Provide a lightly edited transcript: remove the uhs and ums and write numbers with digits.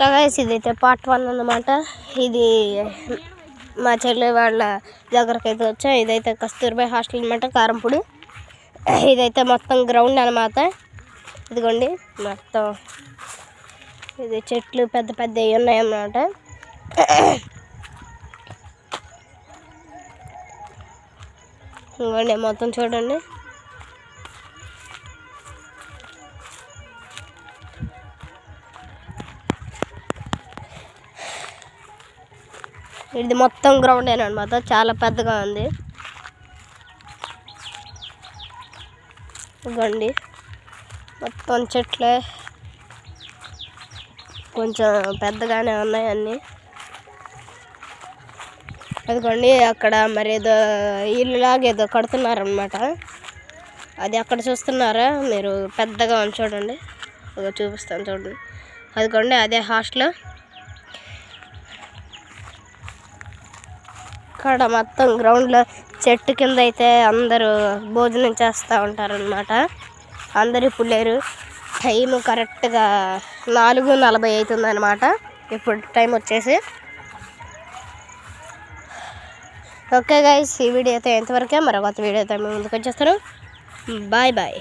Guys ఇదైతే part 1 అన్నమాట. ఇది మా చెల్లి వాళ్ళ దగ్గరకు అయితే వచ్చా. ఇదైతే కస్తూర్బా హాస్టల్ అనమాట, కారంపూడి. ఇదైతే మొత్తం గ్రౌండ్ అనమాట. ఇదిగోండి మొత్తం ఇది చెట్లు పెద్ద పెద్దవి ఉన్నాయన్నమాట. ఇదిగోండి మొత్తం చూడండి. ఇది మొత్తం గ్రౌండ్ అనమాట, చాలా పెద్దగా ఉంది. ఇదిగోండి మొత్తం చెట్లే, కొంచెం పెద్దగానే ఉన్నాయి అన్నీ. అదిగోండి అక్కడ మరి ఏదో ఇల్లులాగా ఏదో కడుతున్నారనమాట. అది అక్కడ చూస్తున్నారా మీరు, పెద్దగా ఉంది చూడండి. చూపిస్తాను చూడండి. అదిగోండి అదే హాస్టల్. ఇక్కడ మొత్తం గ్రౌండ్లో చెట్టు కింద అయితే అందరూ భోజనం చేస్తూ ఉంటారనమాట. అందరూ ఇప్పుడు లేరు. టైం కరెక్ట్గా 4:40 అవుతుందన్నమాట ఇప్పుడు టైం వచ్చేసి. ఓకే గైస్, ఈ వీడియో అయితే ఎంతవరకే, మరొక వీడియో అయితే మేము ముందుకు వచ్చేస్తాను. Bye bye.